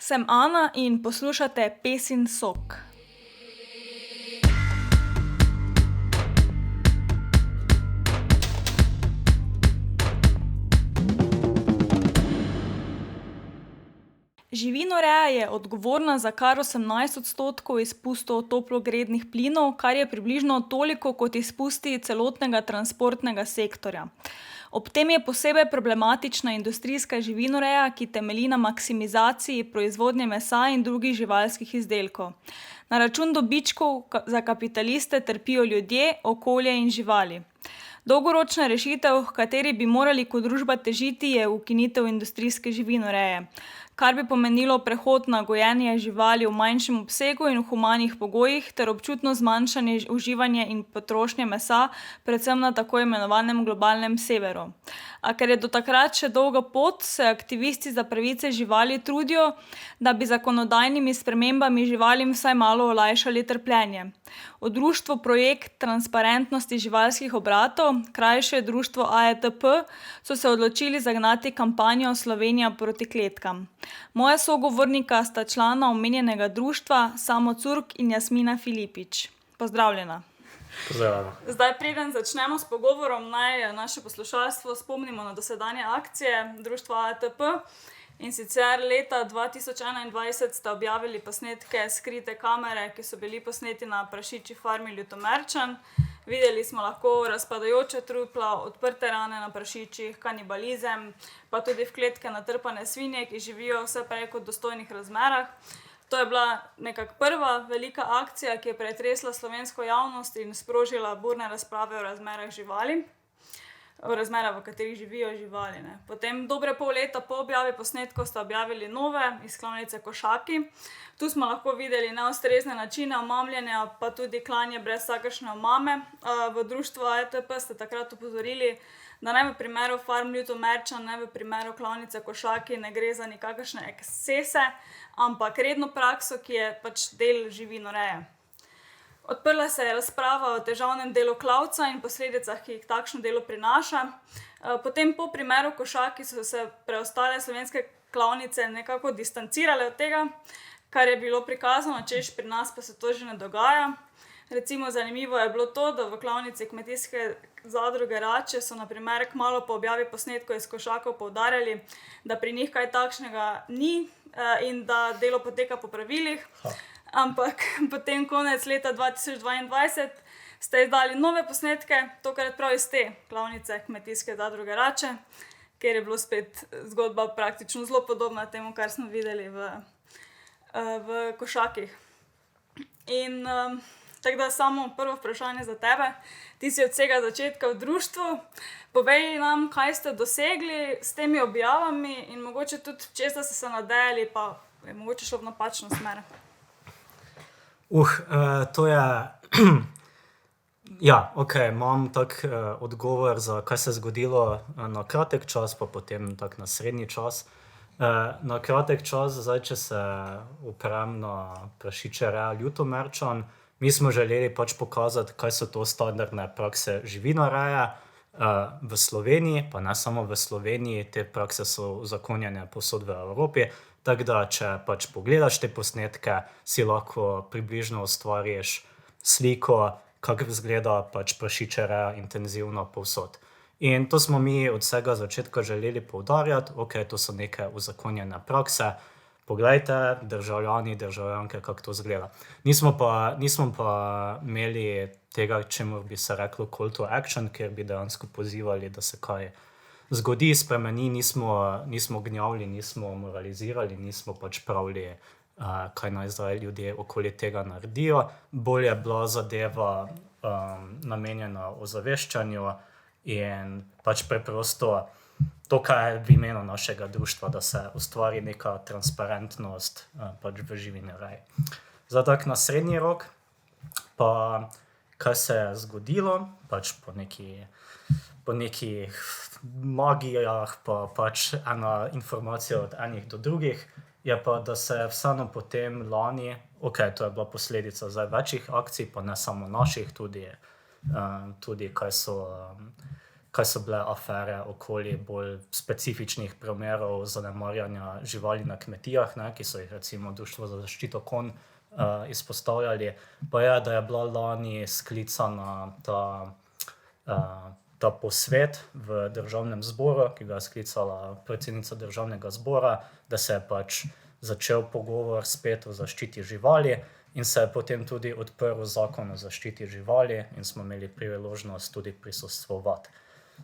Sem Ana in poslušate Pesin sok. Živinoreja je odgovorna za kar 18% izpustov toplogrednih plinov, kar je približno toliko kot izpusti celotnega transportnega sektorja. Ob tem je posebej problematična industrijska živinoreja, ki temelji na maksimizaciji proizvodnje mesa in drugih živalskih izdelkov. Na račun dobičkov za kapitaliste trpijo ljudje, okolje in živali. Dolgoročna rešitev, h kateri bi morali kot družba težiti, je ukinitev industrijske živinoreje, kar bi pomenilo prehod na gojenje živali v manjšem obsegu in v humanih pogojih ter občutno zmanjšanje uživanja in potrošnje mesa, predvsem na tako imenovanem globalnem severu. A ker je do takrat še dolga pot, se aktivisti za pravice živali trudijo, da bi zakonodajnimi spremembami živalim vsaj malo olajšali trpljenje. V društvu Projekt transparentnosti živalskih obratov, krajše društvo AETP, so se odločili zagnati kampanjo Slovenija proti kletkam. Moja sogovornika sta člana omenjenega društva, Samo Curk in Jasmina Filipič. Pozdravljena. Pozdravljena. Zdaj, preden začnemo s pogovorom, naj naše poslušalstvo spomnimo na dosedanje akcije društva AETP. In sicer leta 2021 sta objavili posnetke Skrite kamere, ki so bili posneti na prašičji farmi Ljutomerčan. Videli smo lahko razpadajoče trupla, odprte rane na prašičih, kanibalizem, pa tudi v kletke natrpane svinje, ki živijo vse prej kot v dostojnih razmerah. To je bila nekako prva velika akcija, ki je pretresla slovensko javnost in sprožila burne razprave o razmerah živali. V razmerah, v katerih živijo živali. Potem dobre pol leta po objavi posnetkov sta objavili nove iz klavnice Košaki. Tu smo lahko videli neustrezne načine omamljanja, pa tudi klanje brez vsakršne omame. V društvu AETP ste takrat opozorili, da naj v primeru farm Ljutomerčan, naj v primeru klavnice Košaki ne gre za nikakršne ekscese, ampak redno prakso, ki je pač del živinoreje. Odprla se je razprava o težavnem delu klavca in posledicah, ki jih takšno delo prinaša. Potem po primeru Košaki so se preostale slovenske klavnice nekako distancirale od tega, kar je bilo prikazano, češ pri nas pa se to že ne dogaja. Recimo zanimivo je bilo to, da v klavnici Kmetijske zadruge Rače so na primer kmalu po objavi posnetkov iz Košakov poudarjali, da pri njih kaj takšnega ni in da delo poteka po pravilih. Ampak potem konec leta 2022 ste izdali nove posnetke, tokrat prav iz te klavnice Kmetijske zadruge Rače, kjer je bilo spet zgodba praktično zelo podobna temu, kar smo videli v Košakih. In tako da samo prvo vprašanje za tebe. Ti si od vsega začetka v društvu. Povej nam, kaj ste dosegli s temi objavami in mogoče tudi česa ste se nadejali, pa je mogoče šlo v napačno smer. To je... Ja, imam tak odgovor, za kaj se je zgodilo na kratek čas, pa potem tak na srednji čas. Na kratek čas, zdaj, če se oprem na prašičje reja Ljutomerčan, mi smo želeli pač pokazati, kaj so to standardne prakse živinoreje v Sloveniji, pa ne samo v Sloveniji, te prakse so uzakonjene povsod v Evropi. Tako da, če pač pogledaš te posnetke, si lahko približno ustvariš sliko, kako izgleda pač prašičja reja intenzivno povsod. In to smo mi od vsega začetka želeli poudarjati, to so neke uzakonjene prakse, poglejte, državljani, državljanke, kako to izgleda. Nismo pa imeli tega, čemu bi se reklo call to action, kjer bi dejansko pozivali, da se kaj zgodi, spremeni, nismo gnjavili, nismo moralizirali, nismo pač pravili, kaj naj zdaj ljudje okoli tega naredijo. Bolj je bila zadeva namenjena ozaveščanju in pač preprosto to, kaj je v imenu našega društva, da se ustvari neka transparentnost pač v živinoreji. Zdaj tako na srednji rok, pa kaj se je zgodilo, pač po nekih magijah, pa pač ena informacija od enih do drugih, je pa, da se je vseeno potem lani, to je bila posledica zdaj večjih akcij, pa ne samo naših, tudi kaj kaj so bile afere okoli bolj specifičnih primerov zanemarjanja živali na kmetijah, ne, ki so jih recimo Društvo za zaščito konj izpostavljali. Pa je, da je bila lani sklicana ta posvet v Državnem zboru, ki ga je sklicala predsednica Državnega zbora, da se je pač začel pogovor spet o zaščiti živali in se je potem tudi odprl zakon o zaščiti živali in smo imeli priložnost tudi prisostvovati.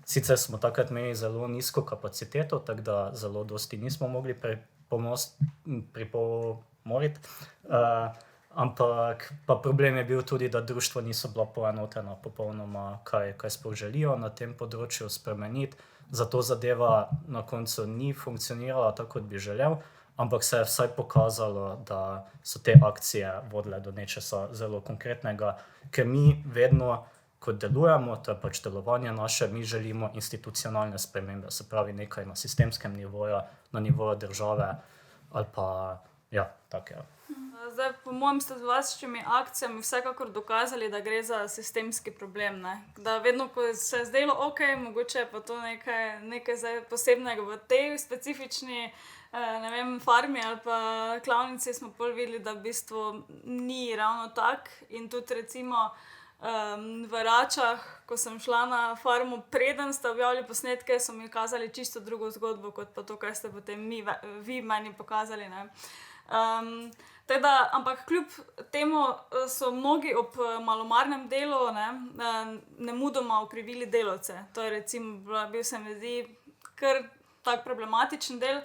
Sicer smo takrat imeli zelo nizko kapaciteto, tako da zelo dosti nismo mogli pripomoriti, ampak pa problem je bil tudi, da društva niso bila poenotena popolnoma, kaj sploh želijo na tem področju spremeniti. Zato zadeva na koncu ni funkcionirala tako, kot bi želel, ampak se je vsaj pokazalo, da so te akcije vodile do nečesa zelo konkretnega, ker mi vedno, ko delujemo, to je pač delovanje naše, mi želimo institucionalne spremembe, se pravi nekaj na sistemskem nivoju, na nivoju države ali pa, ja, tako je. Zdaj, po mojem, ste z vašimi akcijami vsekakor dokazali, da gre za sistemski problem, ne? Da vedno, ko se je zdelo, ok, mogoče je pa to nekaj zdaj posebnega v tej specifični, ne vem, farmi ali pa klavnici, smo pol videli, da v bistvu ni ravno tak. In tudi recimo v Račah, ko sem šla na farmo, preden ste objavili posnetke, so mi kazali čisto drugo zgodbo, kot pa to, kaj ste potem vi meni pokazali, ne. Teda, ampak kljub temu so mnogi ob malomarnem delu nemudoma okrivili delavce. To je recimo bil se mi zdi kar tak problematičen del.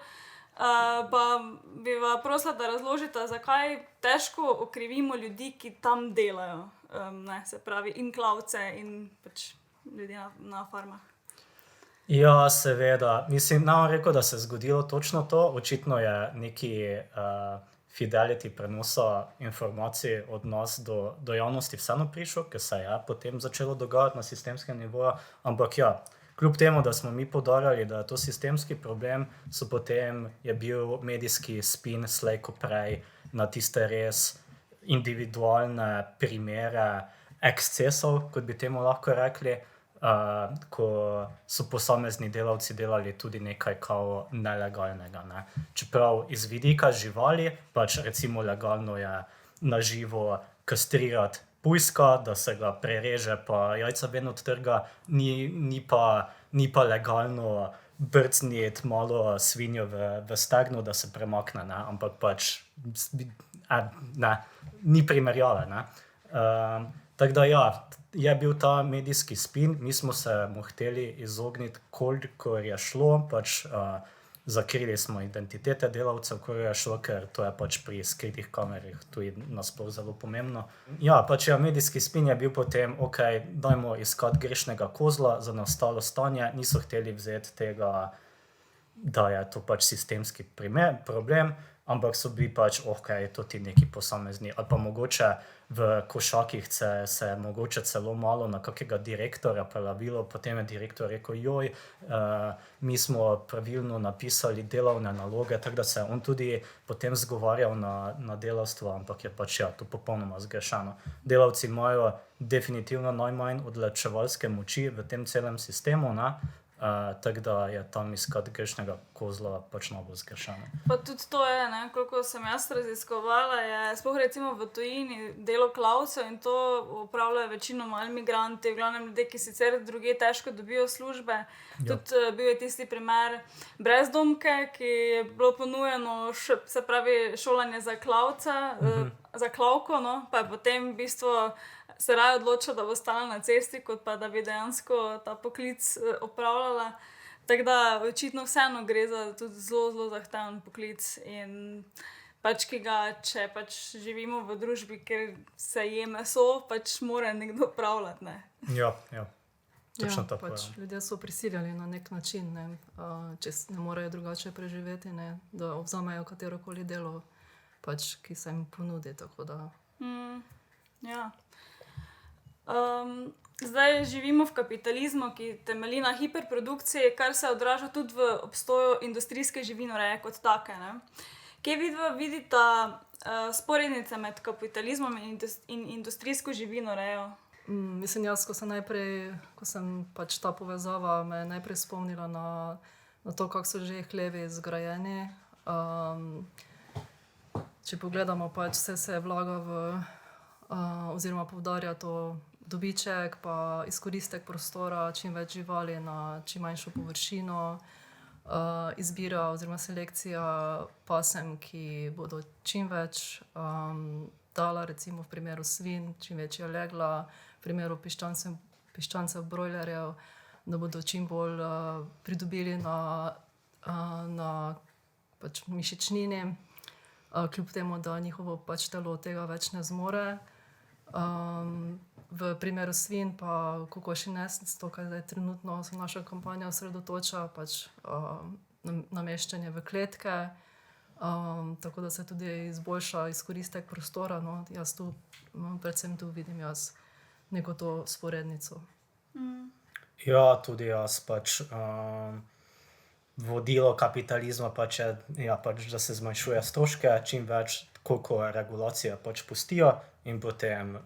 Pa bi vas prosila, da razložite, zakaj težko okrivimo ljudi, ki tam delajo, ne, se pravi in klavce in pač ljudi na farmah. Ja, seveda. Mislim, ne bom rekel, da se je zgodilo točno to. Očitno je neki fidelity prenosa informacij od nas do javnosti vseeno prišel, ker se je potem začelo dogajati na sistemskem nivoju. Ampak ja, kljub temu, da smo mi poudarjali, da je to sistemski problem, je bil medijski spin slej ko prej na tiste res individualne primere ekscesov, kot bi temu lahko rekli, ko so posamezni delavci delali tudi nekaj kao nelegalnega, ne. Čeprav iz vidika živali, pač recimo legalno je na živo kastrirati pujska, da se ga prereže pa jajca ven odtrga, ni pa legalno brcniti malo svinjo v stegno, da se premakne, ne, ampak pač ne, ni primerjave, ne. Tako da ja, je bil ta medijski spin, mi smo se mu hteli izogniti, kolikor je šlo, pač zakrili smo identitete delavcev, kolikor je šlo, ker to je pač pri skritih kamerah tudi nasploh zelo pomembno. Ja, pač ja, medijski spin je bil potem, ok, dajmo iskati grešnega kozla za nastalo stanje, niso hteli vzeti tega, da je to pač sistemski problem, ampak so bili pač, ok, to ti neki posamezni, ali pa mogoče v košakih se je mogoče celo malo na kakega direktorja prelavilo, potem je direktor rekel, joj, mi smo pravilno napisali delovne naloge, tako da se je on tudi potem zgovarjal na delavstvo, ampak je pač ja, to popolnoma zgrešeno. Delavci imajo definitivno najmanj odločevalske moči v tem celem sistemu, ne. Tako da je tam iskati grešnega kozla pač najbolj zgrešeno. Pa tudi to je, ne, koliko sem jaz raziskovala, je sploh recimo v tujini delo klavcev in to opravljajo večinoma ali migranti, v glavnem ljudje, ki sicer drugje težko dobijo službe. Tudi bil je tisti primer brezdomke, ki je bilo ponujeno, se pravi, šolanje za klavca, za klavko, no, pa je potem v bistvu se raje odločila, da bo ostala na cesti, kot pa da bi dejansko ta poklic opravljala. Tako da očitno vseeno gre za tudi zelo, zelo zahteven poklic in pač ki ga, če pač živimo v družbi, kjer se je meso, pač mora nekdo opravljati, ne. Ja, točno tako je. Pač ljudje so prisiljeni na nek način, ne, če ne morejo drugače preživeti, ne, da vzamejo katerokoli delo, pač, ki se jim ponudi, tako da. Ja. Zdaj živimo v kapitalizmu, ki temelji na hiperprodukciji, kar se odraža tudi v obstoju industrijske živinoreje kot take, ne. Kje vidva vidita vzporednice med kapitalizmom in industrijsko živinorejo? Mislim, jaz, ko sem pač ta povezava, me je najprej spomnila na to, kako so že hlevi zgrajeni. Če pogledamo, pač vse se vlaga oziroma poudarja to dobiček, pa izkoristek prostora, čim več živali na čim manjšo površino, izbira oziroma selekcija pasem, ki bodo čim več dala, recimo v primeru svin, čim večja legla, v primeru piščancev, brojlerjev, da bodo čim bolj pridobili na pač mišičnini, kljub temu, da njihovo pač telo tega več ne zmore. V primeru svin pa kokošji nesnic, to, kar zdaj trenutno se naša kampanja osredotoča, pač nameščanje v kletke, tako da se tudi izboljša izkoristek prostora. No, jaz tu, predvsem tu vidim jaz neko to sporednico. Ja, tudi jaz pač vodilo kapitalizma pač je, ja, pač, da se zmanjšuje stroške, čim več, koliko regulacije pač pustijo in potem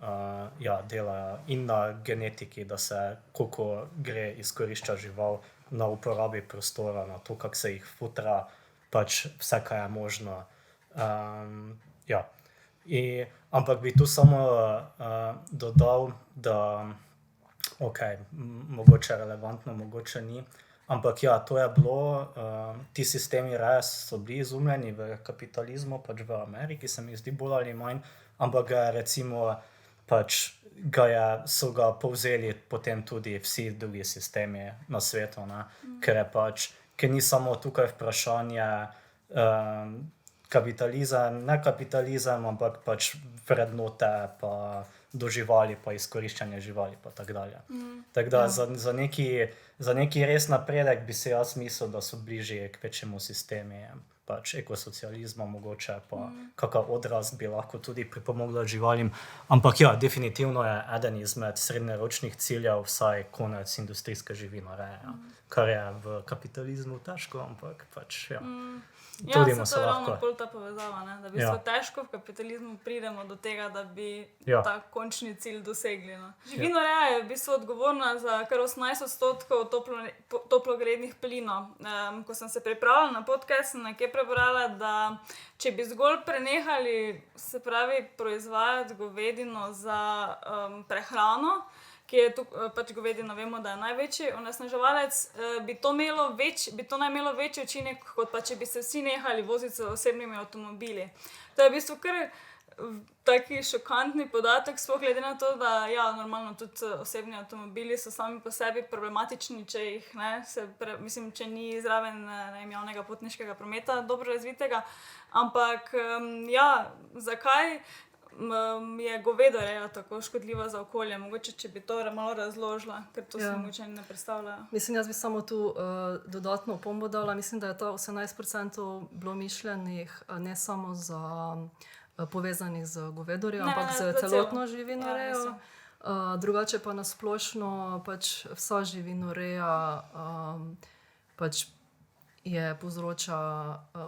delajo in na genetiki, da se koliko gre izkorišča žival na uporabi prostora, na to, kako se jih futra, pač vse, kaj je možno. Ampak bi tu samo dodal, da mogoče relevantno, mogoče ni. Ampak ja, to je bilo, ti sistemi reje so bili izumljeni v kapitalizmu, pač v Ameriki, se mi zdi bolj ali manj, ampak ga recimo pač so ga povzeli potem tudi vsi drugi sistemi na svetu, ne? Ker ni samo tukaj vprašanje kapitalizem, ne kapitalizem, ampak pač vrednote pa do živali, pa izkoriščanje živali, pa tako dalje. Tako da za neki res napredek bi se jaz mislil, da so bližje k večjemu sistemi, pač ekosocializma mogoče, pa kakav odraz bi lahko tudi pripomogla živalim. Ampak ja, definitivno je eden izmed srednjeročnih ciljev vsaj konec industrijske živinoreje, kar je v kapitalizmu težko, ampak pač ja. Ja, se to je ravno pol ta povezava, ne? Da v bistvu težko v kapitalizmu pridemo do tega, da bi ta končni cilj dosegli. No? Živinoreja je v bistvu odgovorna za kar 18% toplogrednih plinov. Ko sem se pripravila na podcast, sem nekje prebrala, da če bi zgolj prenehali, se pravi, proizvajati govedino za prehrano, ki je tu, pač govedina vemo, da je največji onesnaževalec, bi to naj imelo večji učinek, kot pa če bi se vsi nehali voziti z osebnimi avtomobili. To je v bistvu kar taki šokantni podatek, sploh glede na to, da ja, normalno tudi osebni avtomobili so sami po sebi problematični, če jih ne, če ni zraven javnega potniškega prometa dobro razvitega, ampak ja, zakaj je govedoreja tako škodljiva za okolje? Mogoče, če bi to malo razložila, ker to se mogoče ne predstavljajo. Mislim, jaz bi samo tu dodatno opombo dala. Mislim, da je to 18% bilo mišljenih ne samo za povezanih z govedorjem, ampak z celotno živinorejo. Drugače pa na splošno pač vsa živinoreja pač je povzroča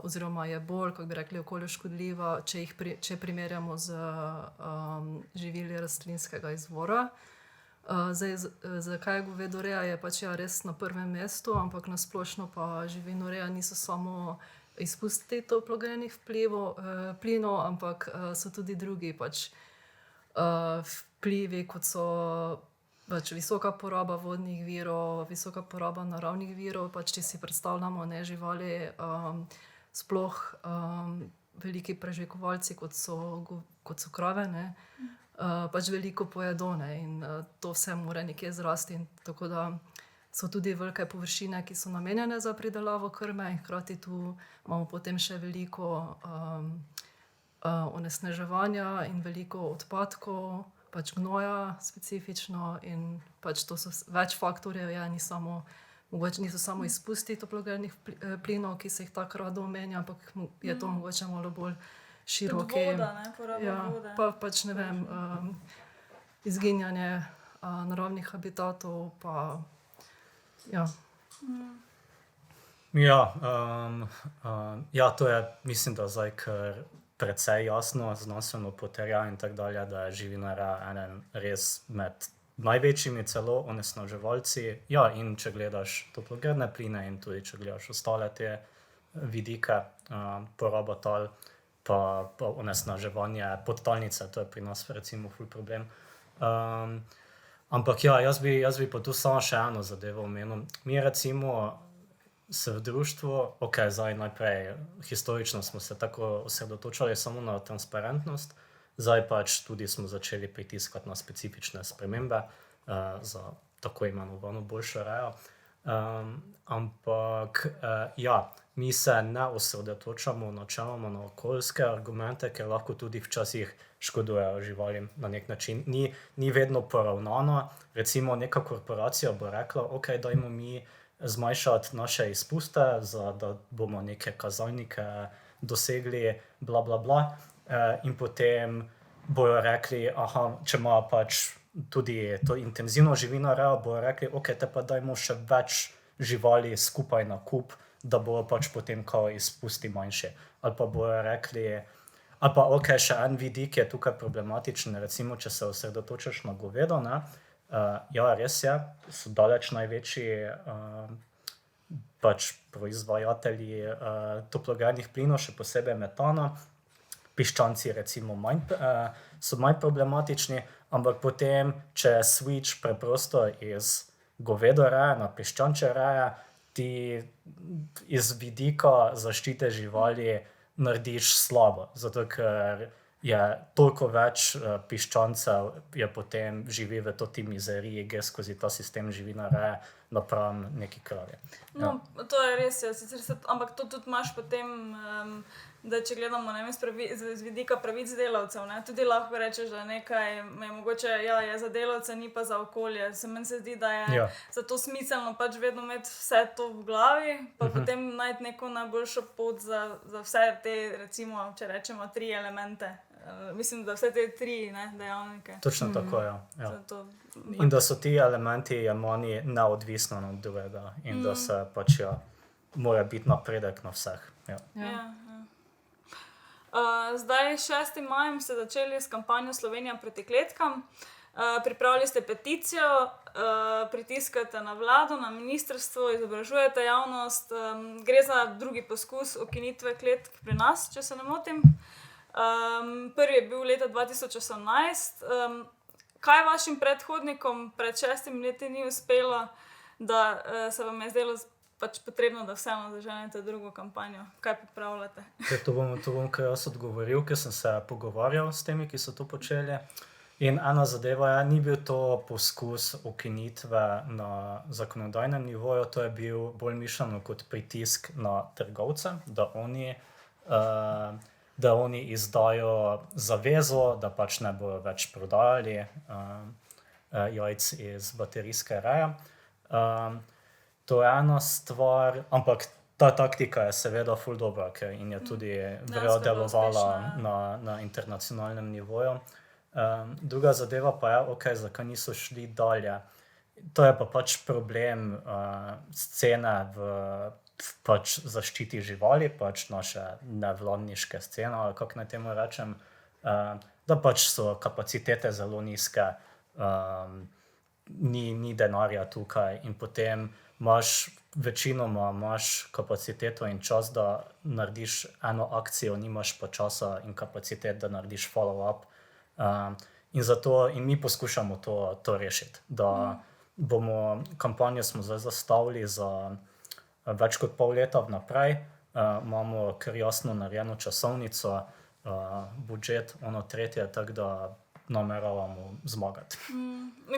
oziroma je bolj, kako bi rekli, okolju škodljiva, če primerjamo z živili rastlinskega izvora. Zakaj govedoreja je pač res na prvem mestu, ampak na splošno pa živinoreja niso samo izpusti toplogrednih plinov, ampak so tudi drugi pač vplivi, kot so pač visoka poraba vodnih virov, visoka poraba naravnih virov, pač če si predstavljamo, ne, živali, sploh veliki prežvekovalci, kot so krave, ne, pač veliko pojedo, ne, in to vse mora nekje zrasti, in tako da so tudi velike površine, ki so namenjene za pridelavo krme, in hkrati tu imamo potem še veliko onesnaževanja in veliko odpadkov, pač gnoja specifično, in pač to so več faktorjev, mogoče niso samo izpusti toplogrednih plinov, ki se jih tako rado omenja, ampak je to mogoče malo bolj široki. Tudi voda, ne, poraba vode. Pa pač, ne vem, izginjanje naravnih habitatov, pa ja. To je, mislim, da zdaj kar precej jasno, znanstveno potrjeno in tako dalje, da je živinoreja eden res med največjimi celo onesnaževalci. Ja, in če gledaš toplogredne pline in tudi če gledaš ostale te vidike, poraba tal, pa onesnaževanje podtalnice, to je pri nas recimo ful problem. Ampak ja, jaz bi pa tu samo še eno zadevo omenil. Mi recimo se v društvu, zdaj najprej historično smo se tako osredotočali samo na transparentnost, zdaj pač tudi smo začeli pritiskati na specifične spremembe za tako imenovano boljšo rejo. Ampak ja, mi se ne osredotočamo načeloma na okoljske argumente, ker lahko tudi včasih škodujejo živalim na nek način. Ni vedno poravnano. Recimo neka korporacija bo rekla, dajmo mi zmanjšati naše izpuste, da bomo neke kazalnike dosegli, bla, bla, bla. In potem bojo rekli, če ima pač tudi to intenzivno živino rejo, bojo rekli, te pa dajmo še več živali skupaj na kup, da bojo pač potem kao izpusti manjši. Ali pa bojo rekli, ali pa še en vidik je tukaj problematičen, recimo, če se osredotočaš na govedo, ne? Ja, res je, so daleč največji pač proizvajatelji toplogrednih plinov, še posebej metana. Piščanci recimo so manj problematični, ampak potem, če switch preprosto iz govedo reje na piščančje reje, ti iz vidika zaščite živali narediš slabo, zato ker je toliko več piščancev je potem živi v toti mizeriji, gre skozi ta sistem živina reje napram neki kravi. No, to je res, ampak to tudi imaš potem, da če gledamo z vidika pravic delavcev, ne, tudi lahko rečeš, da nekaj je mogoče, je za delavce, ni pa za okolje. Meni se zdi, da je zato smiselno pač vedno imeti vse to v glavi, pa potem najti neko najboljšo pot za vse te, recimo, če rečemo, 3 elemente. Mislim, da vse te 3 dejavnike. Točno tako, ja. In da so ti elementi jemani neodvisno od drugega in da se pač mora biti napredek na vseh. Zdaj 6. majem ste začeli s kampanjo Slovenija proti kletkam. Pripravili ste peticijo, pritiskate na vlado, na ministrstvo, izobražujete javnost. Gre za drugi poskus ukinitve kletk pri nas, če se ne motim. Prvi je bil leta 2018. Kaj vašim predhodnikom pred 6 leti ni uspelo, da se vam je zdelo pač potrebno, da vseeno zaženete drugo kampanjo? Kaj pripravljate? To bom kar jaz odgovoril, ker sem se pogovarjal s temi, ki so to počeli. In ena zadeva ni bil to poskus ukinitve na zakonodajnem nivoju, to je bil bolj mišljeno kot pritisk na trgovce, da oni izdajo zavezo, da pač ne bojo več prodajali jajc iz baterijske reje. To je ena stvar, ampak ta taktika je seveda ful dobra in je tudi delovala na internacionalnem nivoju. Druga zadeva pa je, zakaj niso šli dalje. To je pa pač problem scene v pač zaščiti živali, pač naše nevladniške scene, ali kako naj temu rečem, da pač so kapacitete zelo nizke, ni denarja tukaj in potem večinoma imaš kapaciteto in čas, da narediš eno akcijo, nimaš pa časa in kapacitet, da narediš follow-up. In mi poskušamo to rešiti, da bomo kampanjo smo zdaj zastavili za več kot pol leta vnaprej, imamo kar jasno narejeno časovnico, budžet, tretje, tako da nameravamo zmagati.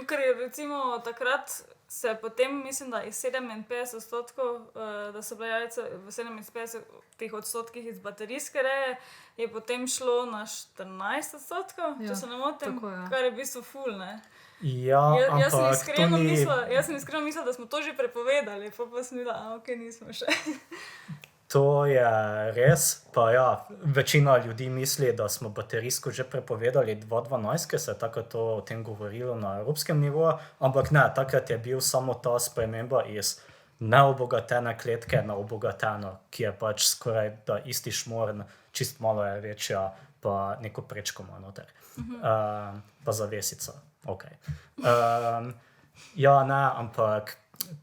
Ker je recimo takrat se potem, mislim, da iz 57%, da so bile jajce v 57% iz baterijske reje, je potem šlo na 14%, če se ne motim, kar je v bistvu ful, ne? Jaz sem iskreno mislila, da smo to že prepovedali, pa sem mislila, nismo še. To je res, pa večina ljudi misli, da smo baterijsko že prepovedali 2012, ker se je takrat o tem govorilo na evropskem nivoju, ampak ne, takrat je bil samo ta sprememba iz neobogatene kletke na obogateno, ki je pač skoraj da isti šmorn, čist malo je večja, pa neko prečko ima noter. Pa zavesica. Okay. Ja, ne, ampak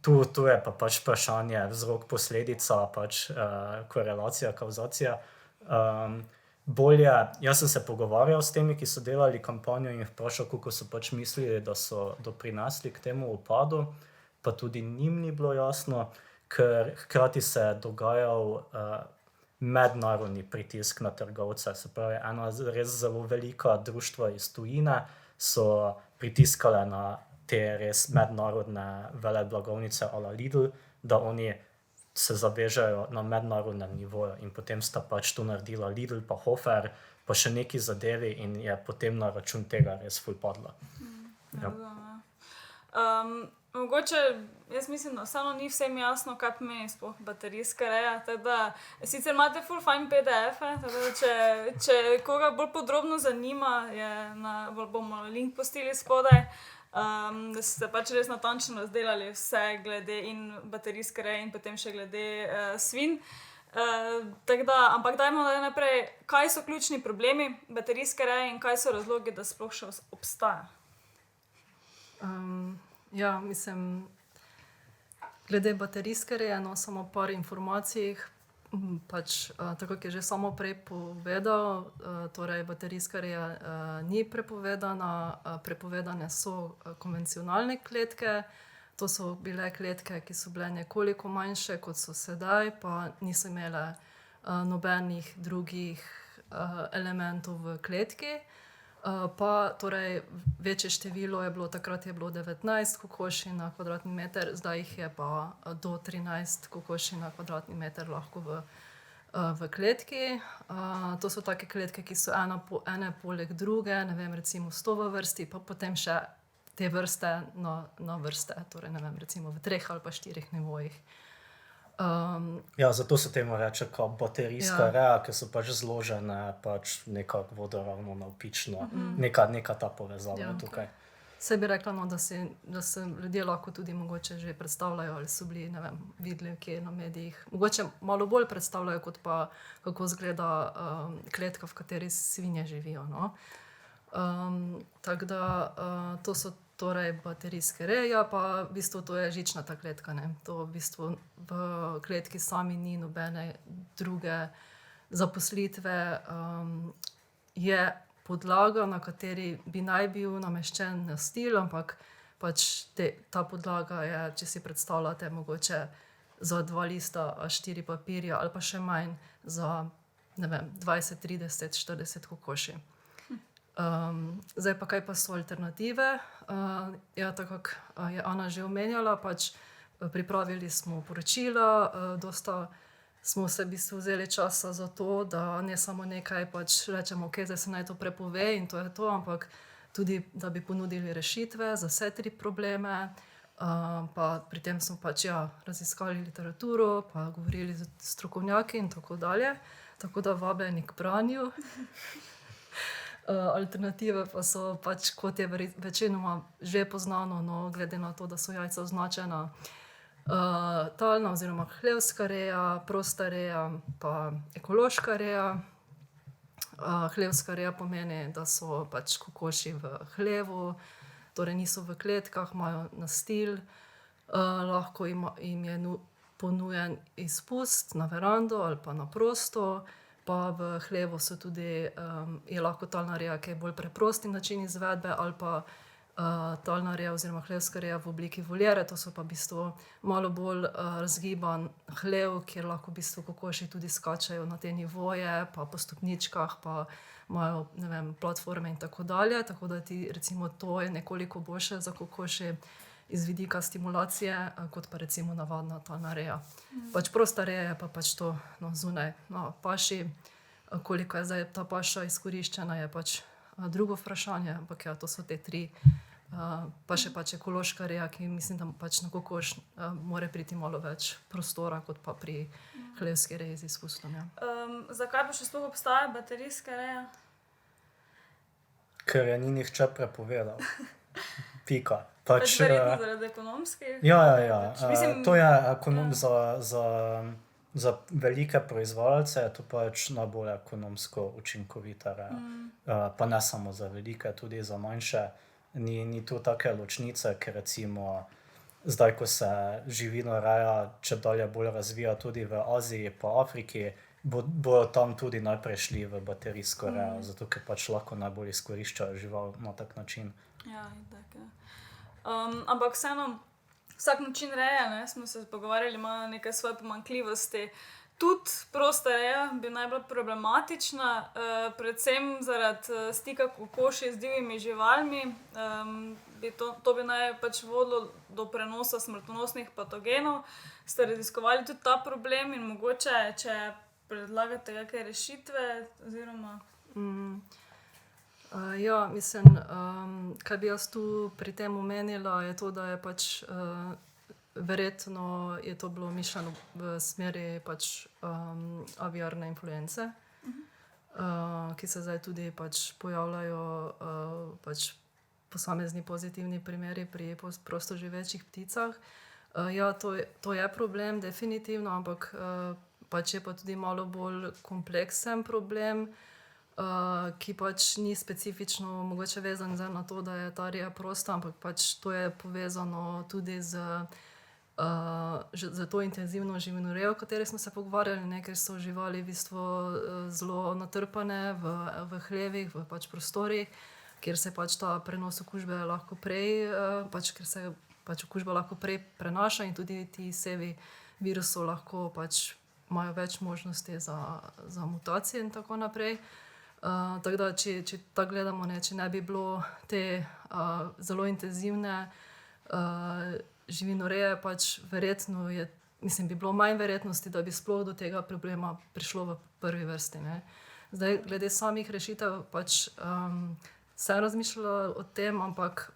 tu je pa pač vprašanje vzrok, posledica, pač korelacija, kauzacija. Bolje, jaz sem se pogovarjal s temi, ki so delali kampanjo in vprašal, kako so pač mislili, da so doprinesli k temu upadu, pa tudi njim ni bilo jasno, ker hkrati se je dogajal mednarodni pritisk na trgovce. Se pravi, ena res zelo velika društva iz tujine so pritiskale na te res mednarodne veleblagovnice a la Lidl, da oni se zavežejo na mednarodnem nivoju in potem sta pač to naredila Lidl pa Hofer, pa še neki zadevi in je potem na račun tega res ful padla. Ja. Mogoče, jaz mislim, da vseeno ni vsem jasno, kaj pomeni sploh baterijska reja, teda sicer imate ful fajn PDF-e, teda če koga bolj podrobno zanima, bomo link postili spodaj, da ste pač res natančno razdelali vse glede in baterijske reje in potem še glede svin. Ampak dajmo naprej, kaj so ključni problemi baterijske reje in kaj so razlogi, da sploh še obstaja? Ja, mislim, glede baterijske reje, no, samo par informacij, pač tako, kot je že samo prej povedal, torej baterijska reja ni prepovedana, prepovedane so konvencionalne kletke, to so bile kletke, ki so bile nekoliko manjše, kot so sedaj, pa niso imele nobenih drugih elementov v kletki. Pa torej večje število je bilo, takrat je bilo 19 kokoši na kvadratni meter, zdaj jih je pa do 13 kokoši na kvadratni meter lahko v kletki. To so take kletke, ki so ene poleg druge, ne vem, recimo 100 v vrsti, pa potem še te vrste na vrste, torej ne vem, recimo v 3 ali pa 4 nivojih. Ja, zato se temu reče kot baterijska reja, ker so pač zložene pač nekako vodoravno navpično, neka ta povezava tukaj. Saj bi rekla, no, da se ljudje lahko tudi mogoče že predstavljajo, ali so bili, ne vem, videli kje na medijih. Mogoče malo bolj predstavljajo, kot pa kako izgleda kletka, v kateri svinje živijo, no. Tako da to so torej baterijske reje, pa v bistvu to je žičnata kletka, ne. To v bistvu v kletki sami ni nobene druge zaposlitve, je podlaga, na kateri bi naj bil nameščen nastil, ampak pač ta podlaga je, če si predstavljate, mogoče za 2 lista A4 papirja ali pa še manj za, ne vem, 20, 30, 40 kokoši. Zdaj pa kaj pa so alternative? Ja, tako kot je Ana že omenjala, pač pripravili smo poročila, dosta smo se v bistvu vzeli časa za to, da ne samo nekaj pač rečemo, ok, zdaj se naj to prepove in to je to, ampak tudi, da bi ponudili rešitve za vse 3 probleme, pa pri tem smo pač raziskali literaturo, pa govorili z strokovnjaki in tako dalje, tako da vabljeni k branju. Alternative pa so pač, kot je večinoma že poznano, no, glede na to, da so jajca označena, talna oziroma hlevska reja, prosta reja pa ekološka reja. Hlevska reja pomeni, da so pač kokoši v hlevu, torej niso v kletkah, imajo nastil, lahko jim je ponujen izpust na verando ali pa na prosto, pa v hlevu so tudi, je lahko talna reja, ki je bolj preprosti način izvedbe, ali pa talna reja oziroma hlevska reja v obliki voljere, to so pa v bistvu malo bolj razgiban hlev, kjer lahko v bistvu kokoši tudi skačejo na te nivoje, pa po stopničkah, pa imajo, ne vem, platforme in tako dalje, tako da recimo to je nekoliko boljše za kokoši iz vidika stimulacije, kot pa recimo navadna talna reja. Pač prosta reja je pa pač to, no, zunaj, na paši, koliko je zdaj ta paša izkoriščena, je pač drugo vprašanje, ampak ja, to so te 3, pa še pač ekološka reja, ki mislim, da pač na kokoš mora priti malo več prostora, kot pa pri hlevski reji z izpustom, ja. Zakaj pa še sploh obstaja baterijska reja? Ker je ni nihče prepovedal. Pika. Verjetno zaradi ekonomskih? Ja. Mislim, To je ekonom za za velike proizvajalce je to pač najbolj ekonomsko učinkovita reja. Pa ne samo za velike, tudi za manjše. Ni tu take ločnice, ker recimo zdaj, ko se živinoreja čedalje bolj razvija tudi v Aziji pa Afriki, bodo tam tudi najprej šli v baterijsko rejo, zato ker pač lahko najbolj izkoriščajo žival na tak način. Ja, itak, ja. Ampak vseeno, vsak način reje, ne, smo se pogovarjali, ima nekaj svoje pomanjkljivosti. Tudi prosta reja bi najbolj problematična, predvsem zaradi stika kokoši z divjimi živalmi. To bi naj pač vodilo do prenosa smrtonosnih patogenov. Ste raziskovali tudi ta problem in mogoče, če predlagate kakšne rešitve oziroma... Ja, mislim, kaj bi jaz tu pri tem omenila, je to, da je pač verjetno je to bilo mišljeno v smeri pač aviarne influence, ki se zdaj tudi pač pojavljajo pač posamezni pozitivni primeri pri prostoživečih pticah. Ja, to je problem, definitivno, ampak pač je pa tudi malo bolj kompleksen problem, ki pač ni specifično mogoče vezan na to, da je ta reja prosta, ampak pač to je povezano tudi z to intenzivno živinorejo, o kateri smo se pogovarjali, ne, ker so živali v bistvu zelo natrpane v hlevih, v pač prostorih, kjer se pač ta prenos okužbe lahko prej, ker se pač okužba lahko prej prenaša in tudi ti sevi virusov lahko pač imajo več možnosti za mutacije in tako naprej. Tako da, če tako gledamo, ne, če ne bi bilo te zelo intenzivne živinoreje, pač verjetno bi bilo manj verjetnosti, da bi sploh do tega problema prišlo v prvi vrsti, ne. Zdaj, glede samih rešitev, pač sem razmišljala o tem, ampak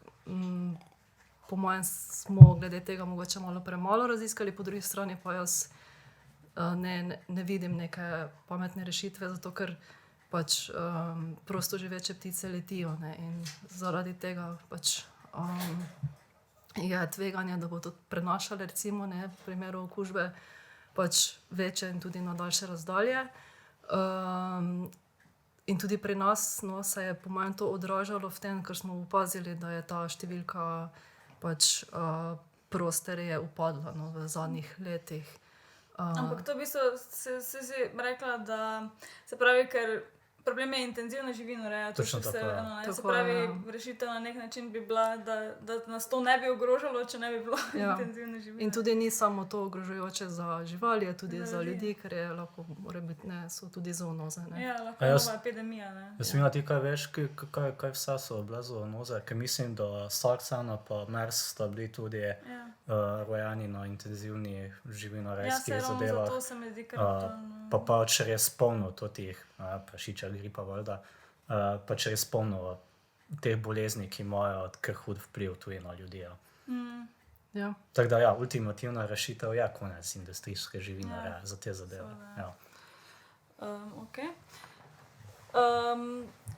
po mojem smo glede tega mogoče malo premalo raziskali, po drugi strani pa jaz ne vidim neke pametne rešitve, zato ker pač prostoživeče ptice letijo, ne, in zaradi tega pač je tveganje, da bo to prenašale, recimo, ne, v primeru okužbe, pač večje in tudi na daljše razdalje. In tudi pri nas, no, se je po mojem to odražalo v tem, ker smo opazili, da je ta številka pač proste reje upadla, no, v zadnjih letih. Ampak to v bistvu si rekla, da se pravi, ker problem je intenzivna živinoreja. Točno tako, ja. Se pravi, rešitev na nek način bi bila, da nas to ne bi ogrožalo, če ne bi bilo intenzivne živinoreje. In tudi ni samo to ogrožajoče za živali, je tudi za ljudi, ker je lahko, so tudi zoonoze, ne. Ja, lahko nova epidemija, ne. Jasmina, ti kaj veš, kaj vse so bile zoonoze? Ker mislim, da SARS-1 pa MERS sta bili tudi rojeni na intenzivni živinorejskih zadevah. Zato se mi zdi, ker pa pač res polno totih, prašičja gripa valjda, pač res polno teh bolezni, ki imajo kar hud vpliv tudi na ljudi. Ja. Tako da ja, ultimativna rešitev je konec industrijske živinoreje za te zadeve. Ja. Okay.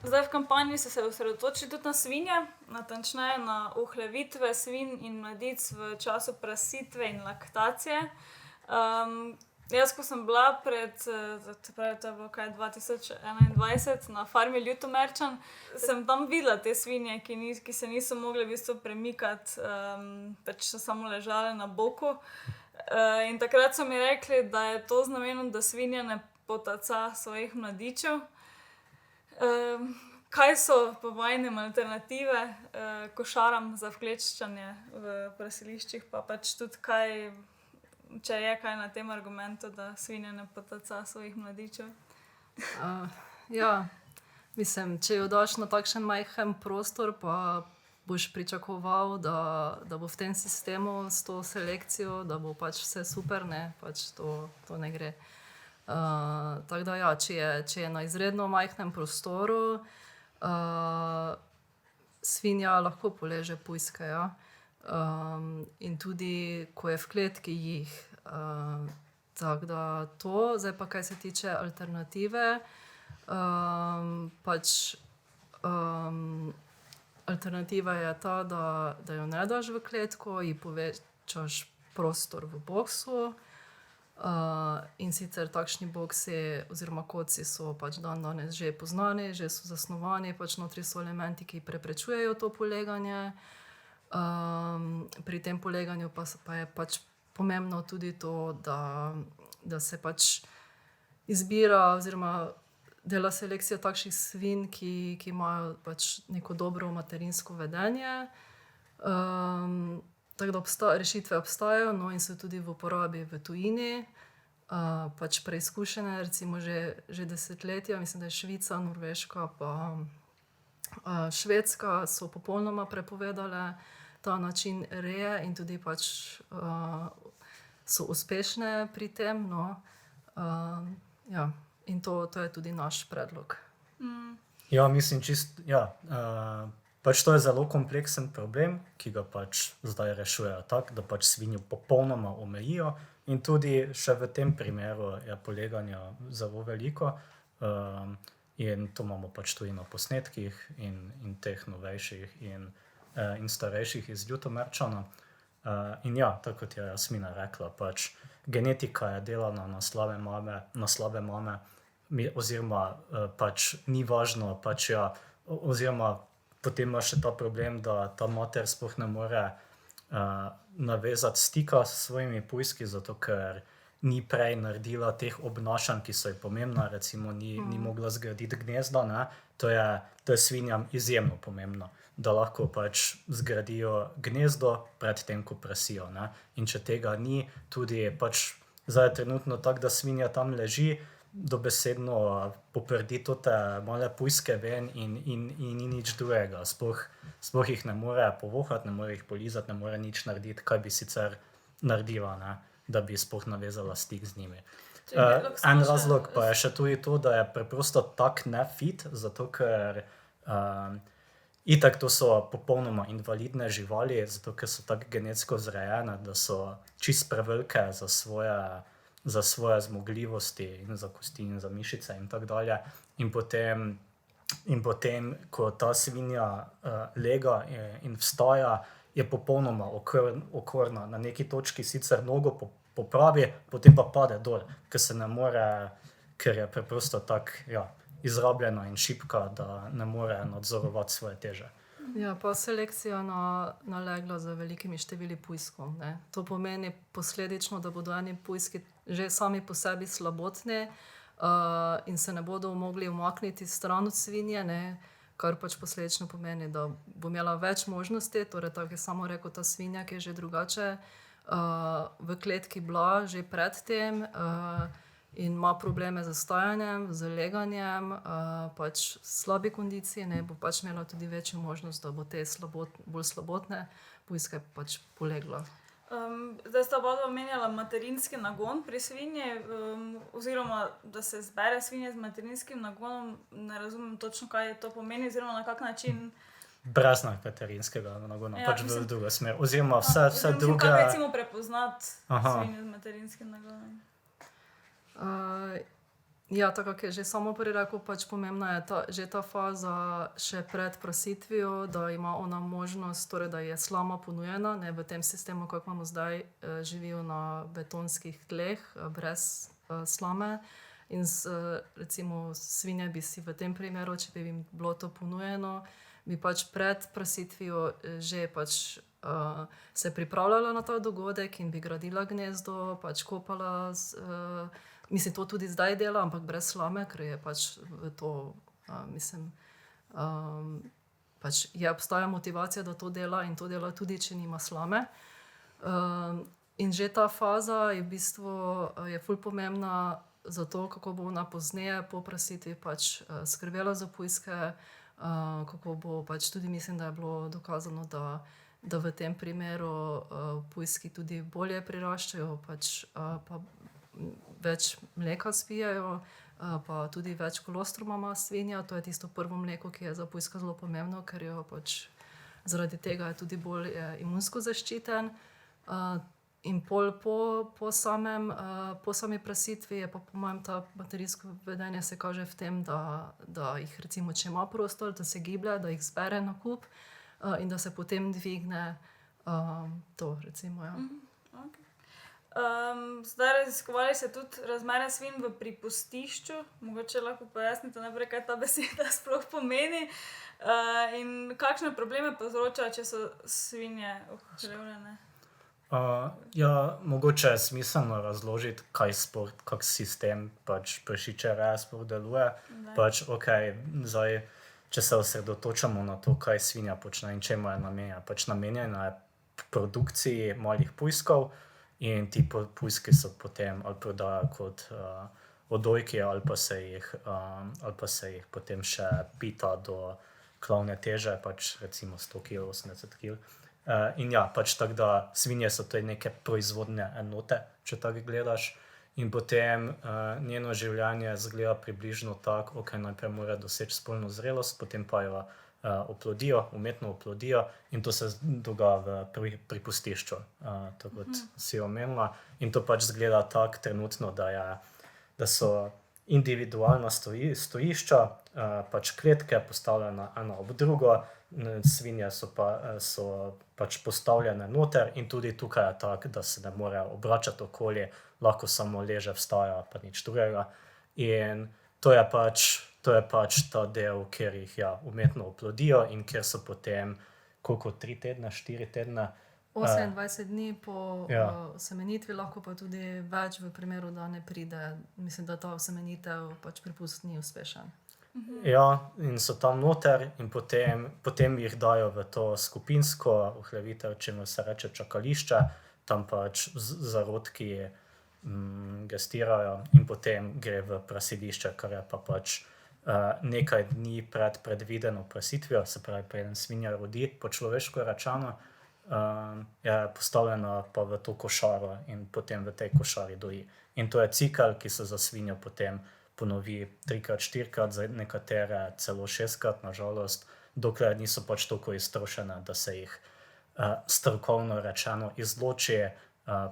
Zdaj v kampanji se osredotočili tudi na svinje, natančneje na uhlevitve svin in mladic v času prasitve in laktacije. Jaz, ko sem bila to je bilo 2021 na farmi Ljutomerčan, sem tam videla te svinje, ki se niso mogle v bistvu premikati, pač so samo ležale na boku. In takrat so mi rekli, da je to z namenom, da svinja ne potaca svojih mladičev. Kaj so po vajinem alternative košaram za vkleččanje v prasiliščih, pa pač tudi kaj, če je kaj na tem argumentu, da svinja ne potaca svojih mladičev? Ja, mislim, če jo daš na takšen majhen prostor, pa boš pričakoval, da bo v tem sistemu s to selekcijo, da bo pač vse super, ne, pač to ne gre. Tako da ja, če je na izredno majhnem prostoru, svinja lahko poleže pujske, ja. In tudi, ko je v kletki jih. Tako da to, zdaj pa kaj se tiče alternative, pač alternativa je ta, da jo ne daš v kletko, ji povečaš prostor v boksu, In sicer takšni boksi oziroma koci so pač danes že poznani, že so zasnovani, pač notri so elementi, ki preprečujejo to poleganje. Pri tem poleganju pa je pač pomembno tudi to, da se pač izbira oziroma dela selekcija takšnih svin, ki imajo pač neko dobro materinsko vedenje. Tako da rešitve obstajajo, no, in so tudi v uporabi v tujini, pač preizkušene, recimo že desetletja, mislim, da je Švica, Norveška pa Švedska so popolnoma prepovedale ta način reje in tudi pač so uspešne pri tem, no. Ja, in to je tudi naš predlog. Ja, mislim, pač to je zelo kompleksen problem, ki ga pač zdaj rešujejo tako, da pač svinjo popolnoma omejijo in tudi še v tem primeru je poleganja zelo veliko in to imamo pač tudi na posnetkih in teh novejših in starejših iz Ljutomerčana. In ja, tako kot je Jasmina rekla, pač genetika je delana na slabe mame, oziroma pač ni važno, pač ja, oziroma potem ima še ta problem, da ta mater sploh ne more navezati stika s svojimi pujski, zato ker ni prej naredila teh obnašanj, ki so ji pomembna, recimo ni mogla zgraditi gnezda, ne? To je svinjam izjemno pomembno, da lahko pač zgradijo gnezdo pred tem, ko prasijo, ne? In če tega ni, tudi pač zdaj je trenutno tako, da svinja tam leži, dobesedno poprdi te male pujske ven in ni nič drugega. Sploh jih ne more povohati, ne more jih polizati, ne more nič narediti, kaj bi sicer naredila, ne? Da bi sploh navezala stik z njimi. En razlog pa je še tudi to, da je preprosto tak ne fit, zato ker itak to so popolnoma invalidne živali, zato ker so tako genetsko zrejene, da so čisto prevelike za svoje zmogljivosti in za kosti in za mišice in tako dalje. In potem, ko ta svinja lega in vstaja, je popolnoma okorna. Na neki točki sicer nogo popravi, potem pa pade dol, ker se ne more, ker je preprosto tako, ja, izrabljena in šibka, da ne more nadzorovati svoje teže. Ja, pa selekcija na legla z velikimi števili pujskov, ne. To pomeni posledično, da bodo eni pujski že sami po sebi slabotni in se ne bodo mogli umakniti stran od svinje, ne, kar pač posledično pomeni, da bo imela več možnosti, torej tako je samo rekel ta svinja, ki je že drugače v kletki bila že pred tem in ima probleme z vstajanjem, z leganjem, pač slabi kondiciji, ne, bo pač imela tudi večjo možnost, da bo te bolj slabotne pujske pač polegla. Zdaj sta oba omenjala materinski nagon pri svinji, oziroma da se zbere svinje z materinskim nagonom, ne razumem točno, kaj to pomeni, oziroma na kak način. Brez materinskega nagona, Ja, pač mislim- v drugo smer, oziroma vse druge. Kako recimo prepoznati Aha. svinje z materinskim nagonom? Ja, tako kot je že samo prej rekel, pač pomembna je že ta faza še pred prasitvijo, da ima ona možnost, torej da je slama ponujena, ne, v tem sistemu, kako imamo zdaj, živijo na betonskih tleh, brez slame. In recimo svinje bi si v tem primeru, če bi jim bilo to ponujeno, bi pač pred prasitvijo že pač se pripravljala na ta dogodek in bi gradila gnezdo, pač kopala mislim, to tudi zdaj dela, ampak brez slame, ker je pač v to, mislim, pač obstaja motivacija, da to dela in to dela tudi, če nima slame. In že ta faza je v bistvu je ful pomembna za to, kako bo ona pozneje po prasitvi pač skrbela za pujske, kako bo pač tudi, mislim, da je bilo dokazano, da v tem primeru pujski tudi bolje priraščajo, pač pa več mleka spijejo, pa tudi več kolostruma ima svinja, to je tisto prvo mleko, ki je za pujska zelo pomembno, ker jo pač zaradi tega je tudi bolj imunsko zaščiten. In pol po sami prasitvi je pa po mojem ta materinsko vedenje se kaže v tem, da jih recimo, če ima prostor, da se giblje, da jih zbere na kup in da se potem dvigne to, recimo, ja. Okay. Zdaj raziskovali se tudi razmere svin v pripustišču. Mogoče lahko pojasnite najprej, kaj ta beseda sploh pomeni in kakšne probleme povzroča, če so svinje ohlevljene. Ja, mogoče je smiselno razložiti, kak sistem pač prašičereje sploh deluje. Pač, zdaj, če se osredotočamo na to, kaj svinja počne in čemu je namenjena. Pač namenjena je produkciji malih pujskov in ti pujski so potem ali prodajo kot odojki ali pa se jih potem še pita do klavne teže, pač recimo 100 kg, 80 kg. In ja, pač tako da svinje so to neke proizvodne enote, če tako gledaš. In potem njeno življenje izgleda približno tako, najprej mora doseči spolno zrelost, potem pa jo oplodijo, umetno oplodijo in to se dogaja v pripustišču, tako kot si omenila. In to pač izgleda tako trenutno, da so individualna stojišča, pač kletke postavljene ena ob drugo, svinje so pač postavljene noter in tudi tukaj je tako, da se ne morejo obračati okoli, lahko samo leže, vstaja, pa nič drugega. In to je pač ta del, kjer jih umetno oplodijo in kjer so potem, koliko, 3 tedne, 4 tedne? 28 dni po osemenitvi, lahko pa tudi več v primeru, da ne pride. Mislim, da ta osemenitev pač pripust ni uspešen. Ja, in so tam noter in potem jih dajo v to skupinsko ohlevitev, čemur se reče čakališče, tam pač zarodki gestirajo in potem gre v prasilišče, kar je pa pač nekaj dni pred predvideno prasitvijo, se pravi, preden svinja rodi, po človeško rečeno, je postavljena pa v to košaro in potem v tej košari doji. In to je cikel, ki se za svinjo potem ponovi 3-krat, 4-krat, za nekatere celo 6-krat, nažalost, dokler niso pač toliko iztrošene, da se jih strokovno rečeno izloči,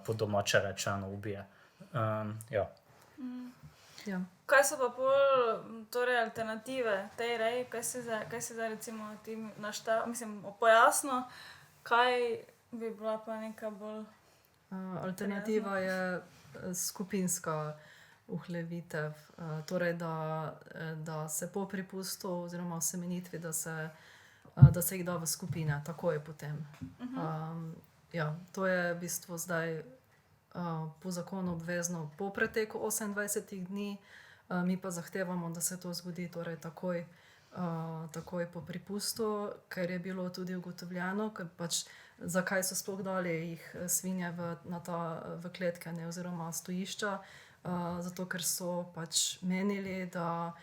po domače rečeno ubije. Ja. Kaj so pa torej alternative tej reji? Kaj si zdaj recimo ti pojasnil, kaj bi bila pa neka bolj... Alternativa je skupinska uhlevitev, torej da se po pripustu oziroma osemenitvi, da se jih da v skupine, takoj potem. Ja, to je v bistvu zdaj po zakonu obvezno po preteku 28 dni, mi pa zahtevamo, da se to zgodi torej takoj po pripustu, ker je bilo tudi ugotovljeno, ker pač zakaj so sploh dali jih svinje v kletke, ne, oziroma stojišča, zato ker so pač menili, da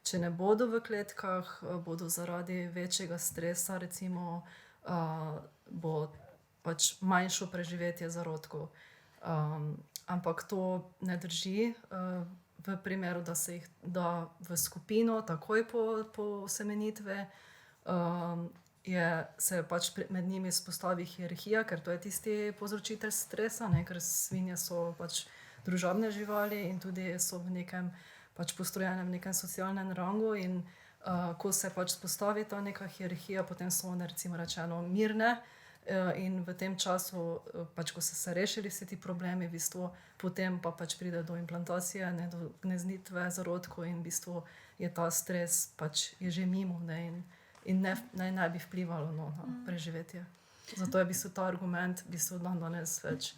če ne bodo v kletkah, bodo zaradi večjega stresa recimo bo pač manjšo preživetje zarodkov. Ampak to ne drži. V primeru, da se jih da v skupino takoj po osemenitvi, se pač med njimi vzpostavi hierarhija, ker to je tisti povzročitelj stresa, ne, ker svinje so pač družabne živali in tudi so v nekem pač postrojenem v nekem socialnem rangu in ko se pač vzpostavi ta neka hierarhija, potem so one recimo rečeno mirne in v tem času, pač ko so se rešili vsi ti problemi, v bistvu potem pa pač pride do implantacije, ne, do gnezditve zarodkov in v bistvu je ta stres pač je že mimo, ne, in ne bi vplivalo na preživetje. Zato je v bistvu ta argument v bistvu danes več,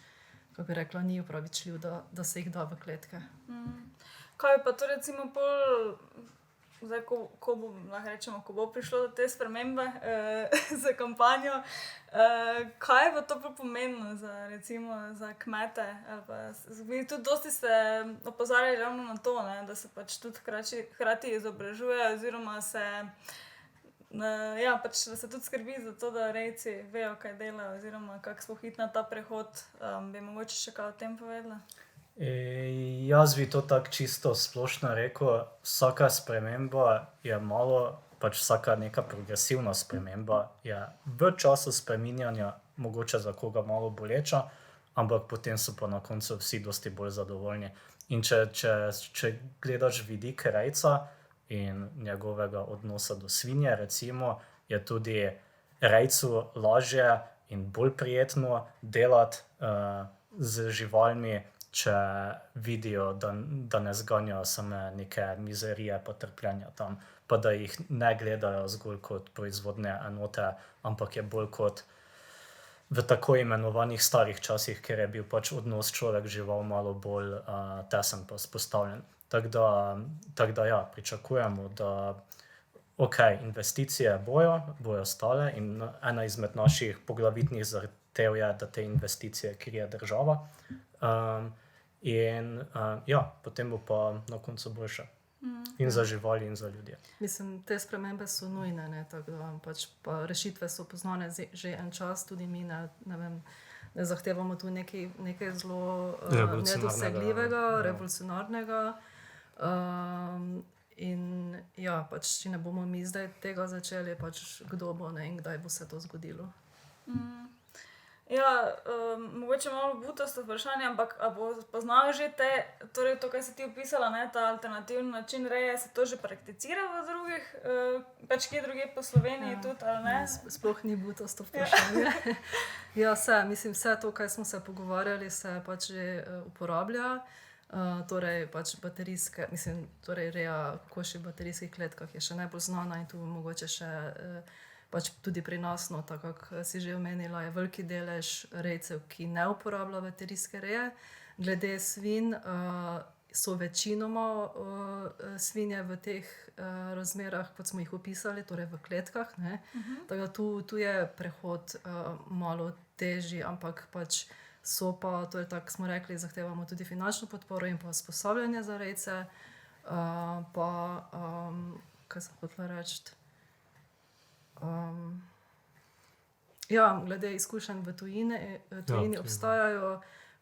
kako bi rekla, ni upravičljiv, da se jih da v kletke. Kaj pa to recimo pol, zdaj, ko bo prišlo do te spremembe za kampanjo, kaj bo to pomenilo za kmete? Tudi dosti ste opozarjali ravno na to, ne, da se pač tudi hkrati izobražuje oziroma pač, da se tudi skrbi za to, da rejci vejo, kaj delajo oziroma kako sploh iti na ta prehod. Bi mogoče še kaj o tem povedala? Jaz bi to tako čisto splošno rekel, vsaka sprememba je pač vsaka neka progresivna sprememba je v času spreminjanja mogoče za koga malo boleča, ampak potem so pa na koncu vsi dosti bolj zadovoljni. In če gledaš vidik rejca in njegovega odnosa do svinje, recimo, je tudi rejcu lažje in bolj prijetno delati z živalmi, če vidijo, da ne zganjajo same neke mizerije pa trpljenja tam, pa da jih ne gledajo zgolj kot proizvodne enote, ampak je bolj kot v tako imenovanih starih časih, ker je bil pač odnos človek-žival malo bolj tesen pa vzpostavljen. Tako da ja, pričakujemo, da investicije bojo stale in ena izmed naših poglavitnih zahtev je, da te investicije krije država. Potem bo pa na koncu boljše. In za živali, in za ljudi. Mislim, te spremembe so nujne, ne, tako da pač pa rešitve so poznane že en čas, tudi mi ne zahtevamo tu nekaj zelo nedosegljivega, revolucionarnega. In ja, pač če ne bomo mi zdaj tega začeli, pač kdo bo, ne, in kdaj bo se to zgodilo. Ja, mogoče malo butasto vprašanje, ampak a bo poznajo že torej to, kar si ti opisala, ne, ta alternativni način reje, se to že prakticira v drugih, pač kje druge po Sloveniji tudi, ali ne? Sploh ni butasto vprašanje. Ja, mislim, vse to, kaj smo se pogovarjali, se pač že uporablja. Torej pač baterijske, mislim, torej reja kokoši v baterijskih kletkah je še najbolj znana in tu mogoče še pač tudi pri nas, no, tako kak si že omenila, je veliki delež rejcev, ki ne uporablja baterijske reje. Glede svin so večinoma svinje v teh razmerah, kot smo jih opisali, torej v kletkah, ne. Tako da tu je prehod malo težji, ampak pač so pa, torej tako smo rekli, zahtevamo tudi finančno podporo in pa usposabljanje za rejce, pa kaj sem hotela reči? Ja, glede izkušenj v tujini obstajajo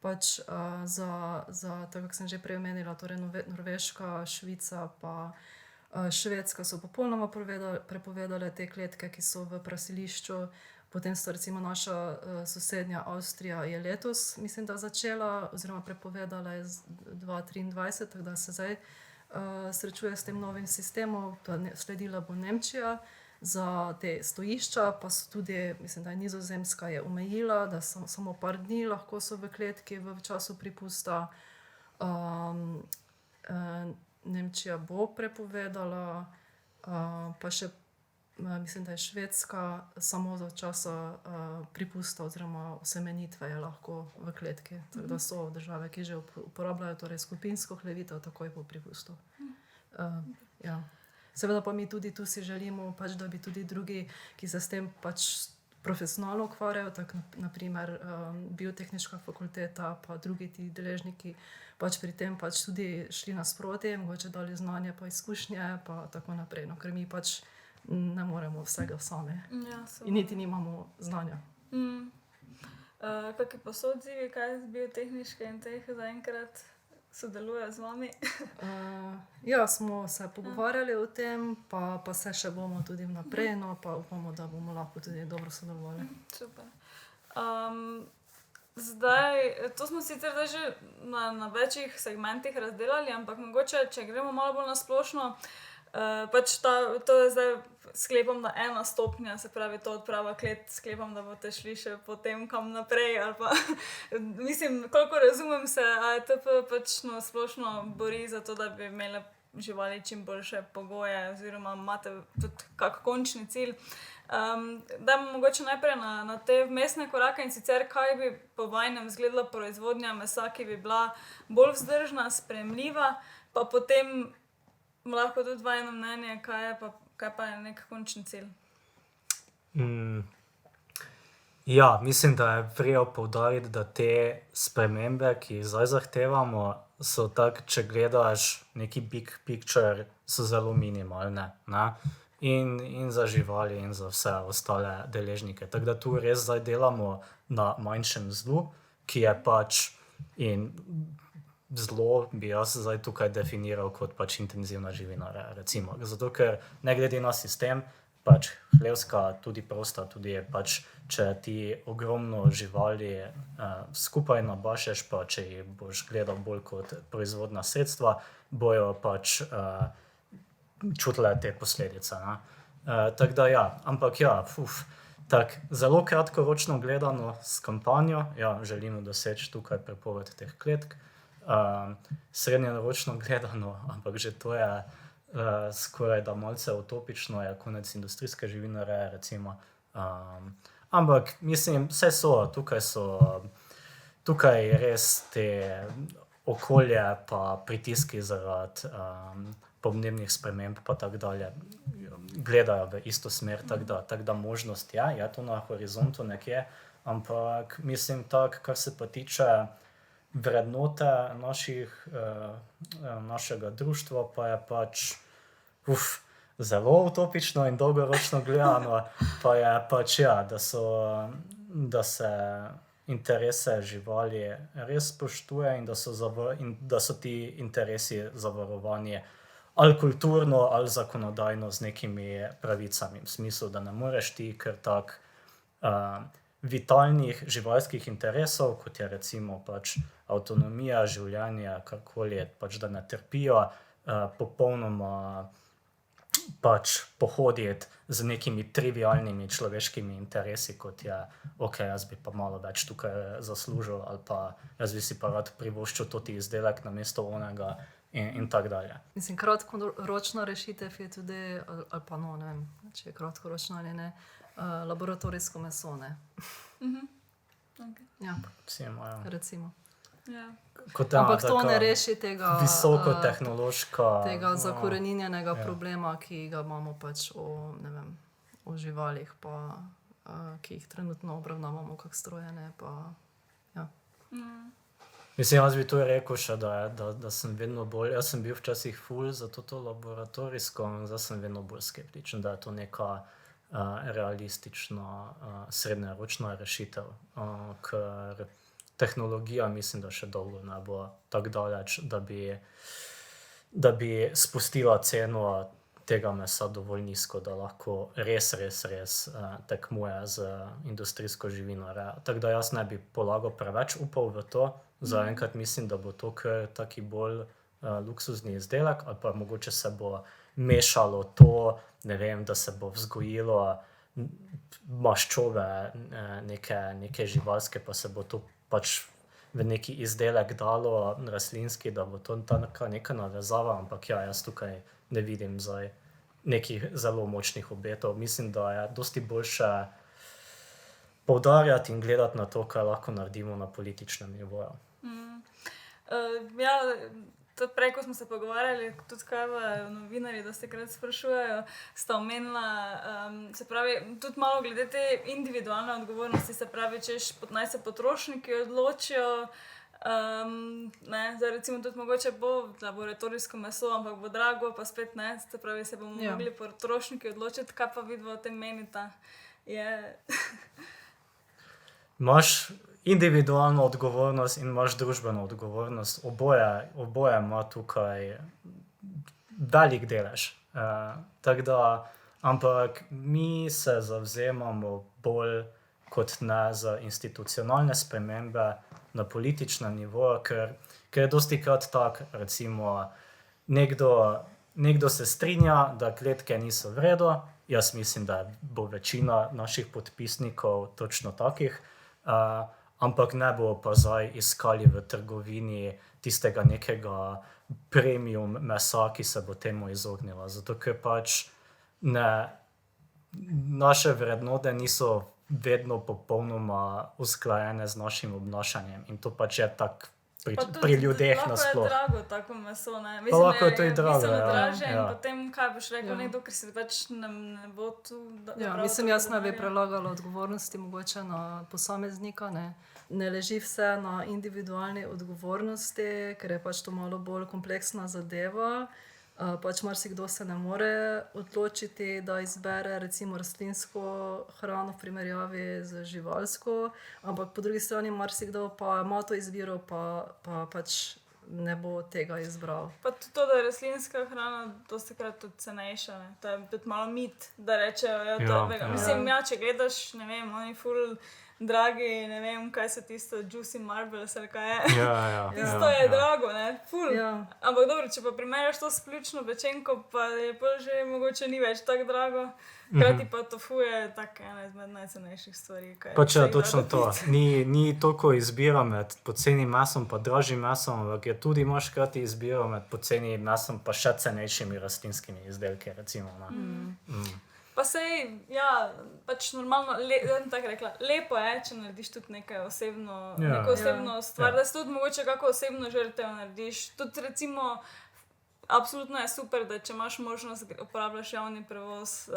pač za tako, kako sem že prej omenila, torej Norveška, Švica pa Švedska so popolnoma prepovedale te kletke, ki so v prasilišču. Potem sta recimo naša sosednja Avstrija je letos, mislim, da začela oziroma prepovedala je 2023, tako da se zdaj srečuje s tem novim sistemom. Sledila bo Nemčija za te stojišča, pa so tudi, mislim, da je Nizozemska je omejila, da samo par dni lahko so v kletki v času pripusta. Nemčija bo prepovedala, pa še mislim, da je Švedska samo za časa pripusta oziroma osemenitve je lahko v kletki. Tako da so države, ki že uporabljajo torej skupinsko hlevitev takoj po pripustu. Ja. Seveda pa mi tudi tu si želimo, pač, da bi tudi drugi, ki se s tem pač profesionalno ukvarjajo, tako na primer biotehniška fakulteta pa drugi ti deležniki, pač pri tem pač tudi šli nasproti, mogoče dali znanje pa izkušnje pa tako naprej, no, ker mi pač ne moremo vsega sami. Ja, in niti nimamo znanja. Kakšni pa so odzivi, kaj z biotehniške in teh zaenkrat sodeluje z vami? Ja, smo se pogovarjali o tem, pa se še bomo tudi vnaprej, no, pa upamo, da bomo lahko tudi dobro sodelovali. Super. Zdaj, to smo sicer že na večjih segmentih razdelali, ampak mogoče, če gremo malo bolj na splošno, pač to je zdaj, sklepam, da 1 stopnja, se pravi to odprava klet, sklepam, da boste šli še potem kam naprej, ali pa, mislim, koliko razumem se, AETP pač na splošno bori za to, da bi imele živali čim boljše pogoje, oziroma imate tudi kak končni cilj. Dajmo mogoče najprej na te vmesne korake in sicer, kaj bi po vajnem izgledala proizvodnja mesa, ki bi bila bolj vzdržna, sprejemljiva, pa potem lahko tudi vajno mnenje, kaj pa je nek končni cilj. Ja, mislim, da je vrijo poudariti, da te spremembe, ki jih zdaj zahtevamo, so tak, če gledaš neki big picture, so zelo minimalne, ne? In za živali, in za vse ostale deležnike. Tako da tu res zdaj delamo na manjšem zlu, ki je pač in zlo bi jaz zdaj tukaj definiral kot pač intenzivna živinoreja, recimo. Zato, ker ne glede na sistem, pač hlevska, tudi prosta, tudi je pač, če ti ogromno živali skupaj nabašeš, pa če jih boš gledal bolj kot proizvodna sredstva, bojo pač čutile te posledice, ne. Tako da ja, ampak ja, Zelo kratkoročno gledano s kampanjo, želimo doseči tukaj prepoved teh kletk. Srednjeročno gledano, ampak že to je skoraj da malce utopično, je konec industrijske živinoreje, recimo. Ampak mislim, vse tukaj je res te okolje pa pritiski zaradi podnebnih sprememb pa tako dalje gledajo v isto smer, tako da možnost je to na horizontu nekje, ampak mislim kar se pa tiče vrednote našega društva, pa je pač zelo utopično in dolgoročno gledano, pa je pač da se interese živali res spoštuje in da so ti interesi zavarovani ali kulturno ali zakonodajno z nekimi pravicami, v smislu, da ne moreš ti kar tak vitalnih živalskih interesov, kot je recimo pač avtonomija, življenje, karkoli, pač da ne trpijo, popolnoma pač pohoditi z nekimi trivialnimi človeškimi interesi, kot je, jaz bi pa malo več tukaj zaslužil, ali pa jaz bi si pa rad privoščil toti izdelek namesto onega in tako dalje. Mislim, kratkoročna rešitev je tudi, ali pa ne vem, če je kratkoročno ali ne, laboratorijsko meso, ne. Okay. Ja, recimo. Ja. Ampak to ne reši tega visokotehnološka tega zakoreninjenega problema, ki ga imamo pač o živalih, pa ki jih trenutno obravnavamo kak strojene, pa ja. Mislim, jaz bi tu rekel še, da sem vedno bolj, jaz sem bil včasih ful za to laboratorijsko, zdaj sem vedno bolj skeptičen, da je to neka realistična srednjeročna rešitev, ker tehnologija mislim, da še dolgo ne bo tako daleč, da bi spustila ceno tega mesa dovolj nizko, da lahko res tekmuje z industrijsko živinorejo. Tako da jaz ne bi polagal preveč upov v to, zaenkrat mislim, da bo to kar taki bolj luksuzni izdelek, ali pa mogoče se bo mešalo to, ne vem, da se bo vzgojilo maščobe neke živalske, pa se bo to pač v neki izdelek dalo rastlinski, da bo to neka navezava, ampak jaz tukaj ne vidim zdaj nekih zelo močnih obetov. Mislim, da je dosti boljše poudarjati in gledati na to, kaj lahko naredimo na političnem nivoju. Prej, ko smo se pogovarjali, tudi kaj novinarji dostikrat sprašujejo, sta omenila, se pravi, tudi malo glede te individualne odgovornosti, se pravi, češ naj se potrošniki odločijo, zdaj recimo tudi mogoče bo laboratorijsko meso, ampak bo drago, pa spet ne, se pravi, se bomo mogli potrošniki odločiti, kaj pa vidva o tem menita, Imaš individualno odgovornost in imaš družbeno odgovornost. Oboje ima tukaj velik delež. Ampak mi se zavzemamo bolj kot ne za institucionalne spremembe na političnem nivoju, ker je dostikrat tak, recimo, nekdo se strinja, da kletke niso v redu, jaz mislim, da bo večina naših podpisnikov točno takih, ampak ne bo pa zdaj iskali v trgovini tistega nekega premium mesa, ki se bo temu izognila. Zato, ker pač naše vrednote niso vedno popolnoma usklajene z našim obnašanjem in to pač je tak pri ljudeh nasploh. Lahko je drago tako meso, ne? Pa lahko je to i drago, Mislim, draže in potem, kaj boš rekel, nekdo, ker si pač ne bo tu... Mislim, jaz ne bi prelagala odgovornosti mogoče na posameznika, ne. Ne leži vse na individualni odgovornosti, ker je pač to malo bolj kompleksna zadeva. Pač marsikdo se ne more odločiti, da izbere recimo rastlinsko hrano v primerjavi z živalsko, ampak po drugi strani marsikdo pa ima to izbiro, pa pač ne bo tega izbral. Pa tudi to, da je rastlinska hrana dostikrat tudi cenejša, ne. To je tudi malo mit, da rečejo, to je vegan. Mislim, če gledaš, ne vem, oni ful dragi, ne vem, kaj so tisto, Juicy Marbles ali kaj je. Tisto je drago, ne, ful. Ja. Ampak dobro, če pa primerjaš to s pljučno pečenko, pa je pa že mogoče ni več tako drago. Hkrati pa tofu je tak ena izmed najcenejših stvari. Pač je točno to. Ni toliko izbira med poceni mesom pa dražjim mesom, ampak je tudi imaš hkrati izbiro med poceni mesom pa še cenejšimi rastlinskimi izdelki, recimo. Pa sej, ja, pač normalno, tako rekla, lepo je, če narediš tudi nekaj osebno, neko osebno stvar, da si tudi mogoče kako osebno žrtev narediš. Tudi recimo, absolutno je super, da če imaš možnost, uporabljaš javni prevoz.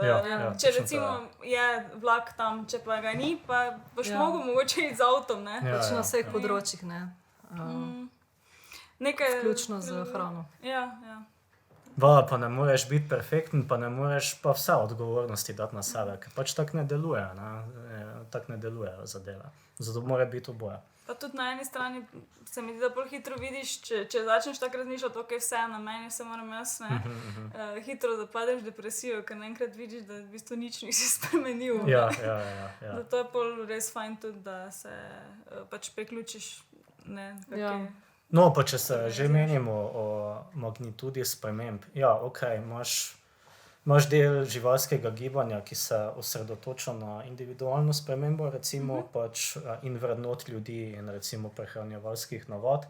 Če recimo je vlak tam, če pa ga ni, pa boš mogel mogoče iti z avtom, ne? Pač na vseh področjih, ne. Vključno z hrano. Ja. Pa ne moreš biti perfekten, pa ne moreš pa vse odgovornosti dati na sebe, ker pač tako ne deluje, tako ne delujejo zadeve. Zato mora biti oboje. Pa tudi na eni strani se mi zdi, da bolj hitro vidiš, če začneš tako razmišljati, ok, vse na meni, vse moram jaz, hitro zapadeš v depresijo, ker naenkrat vidiš, da v bistvu nič nisi spremenil. Ja. Zato je pol res fajn tudi, da se pač priključiš, ne, No, pa če se že menimo o magnitudi sprememb, ja, ok, imaš del živalskega gibanja, ki se osredotoča na individualno spremembo, recimo, pač in vrednot ljudi in recimo prehranjevalskih navad.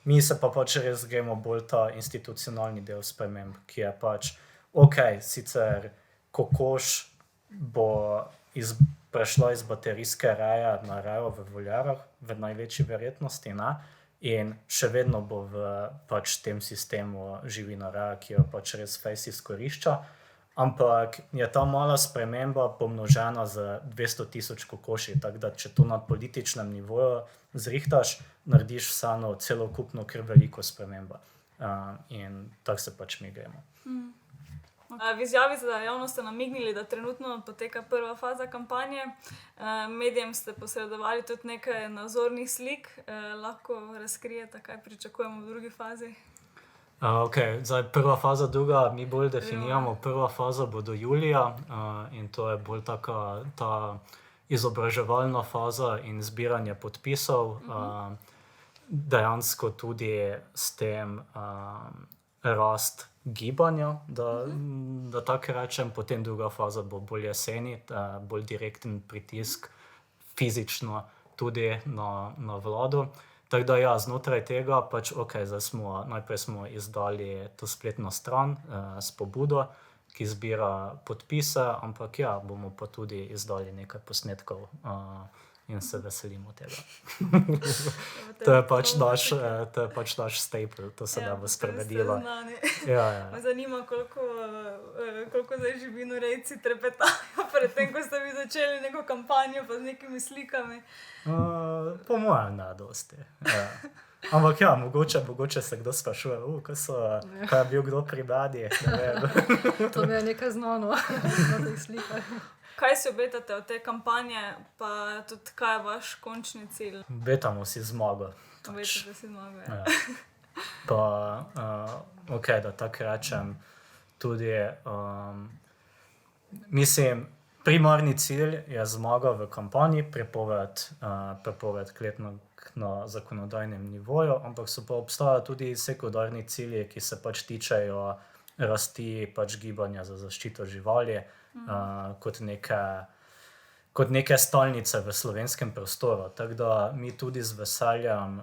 Mi se pa pač res gremo bolj ta institucionalni del sprememb, ki je pač, ok, sicer kokoš bo prešla iz baterijske reje na rejo v voljerah, v največji verjetnosti, ne? In še vedno bo v pač tem sistemu živinoreja, ki jo pač res fejs izkorišča, ampak je ta mala sprememba pomnožena z 200,000 kokoši, tako da če to na političnem nivoju zrihtaš, narediš vseeno celokupno kar veliko spremembo. In tako se pač mi gremo. V izjavi za javnost ste namignili, da trenutno poteka prva faza kampanje. Medijem ste posredovali tudi nekaj nazornih slik. Lahko razkrijete, kaj pričakujemo v drugi fazi? Ok, zdaj prva faza, druga, mi bolj definiramo. Prva faza bo do julija in to je bolj taka ta izobraževalna faza in zbiranje podpisov. Dejansko tudi s tem rast gibanja, da tako rečem, potem druga faza bo bolj jeseni, bolj direkten pritisk fizično tudi na vlado. Tako da ja, znotraj tega pač ok, najprej smo izdali to spletno stran s pobudo, ki zbira podpise, ampak ja, bomo pa tudi izdali nekaj posnetkov in se veselimo tega. To je pač naš staple, to se ne bo spremenilo. Me zanima, koliko zdaj živinorejci trepetajo pred tem, ko ste vi začeli neko kampanjo pa z nekimi slikami. Po mojem ne dosti. Ampak ja, mogoče se kdo sprašuje, kaj je bil kdo pri Dadi. To mi je nekaj znano na teh slikah. Kaj si obetate od te kampanje, pa tudi kaj je vaš končni cilj? Obetamo si zmago. Obetate si zmago, ja. Pa, ok, da tako rečem, tudi, mislim, primarni cilj je zmaga v kampanji, prepoved kletno na zakonodajnem nivoju, ampak so pa obstajajo tudi sekundarni cilji, ki se pač tičejo rasti pač gibanja za zaščito živali, kot neke stalnice v slovenskem prostoru. Tako da mi tudi z veseljem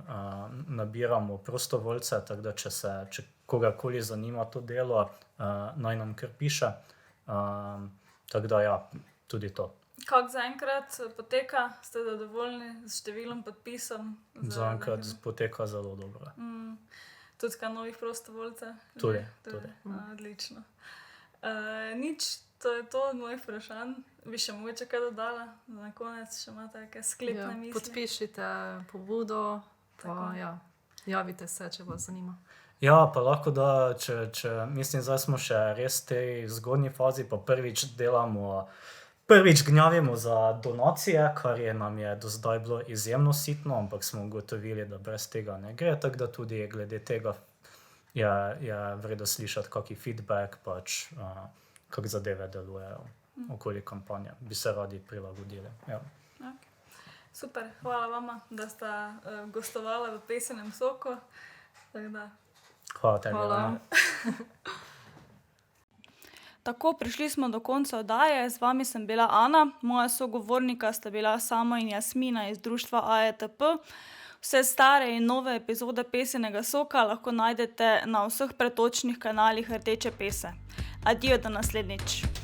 nabiramo prostovoljce, tako da če kogarkoli zanima to delo, naj nam kar piše. Tako da ja, tudi to. Kako zaenkrat poteka? Ste zadovoljni s številom podpisov? Zaenkrat poteka zelo dobro. Tudi kaj novih prostovoljcev? Tudi. Odlično. Nič, to je to od mojih vprašanj. Bi še mogoče kaj dodala? Na konec še imate kakšne sklepne misli? Podpišite pobudo, pa ja, javite se, če vas zanima. Ja, pa lahko da, mislim, zdaj smo še res v tej zgodnji fazi, pa prvič gnjavimo za donacije, kar nam je do zdaj bilo izjemno sitno, ampak smo ugotovili, da brez tega ne gre, tako da tudi glede tega je vredno slišati kakšen feedback, pač kako zadeve delujejo okoli kampanje. Bi se radi prilagodili. Ja. Okay. Super, hvala vama, da sta gostovala v Pesenem soku. Hvala tebi. Hvala. Ana. Tako, prišli smo do konca oddaje, z vami sem bila Ana, moja sogovornika sta bila Samo in Jasmina iz društva AETP. Vse stare in nove epizode Pesenega soka lahko najdete na vseh pretočnih kanalih Rdeče pese. Adijo, do naslednjič.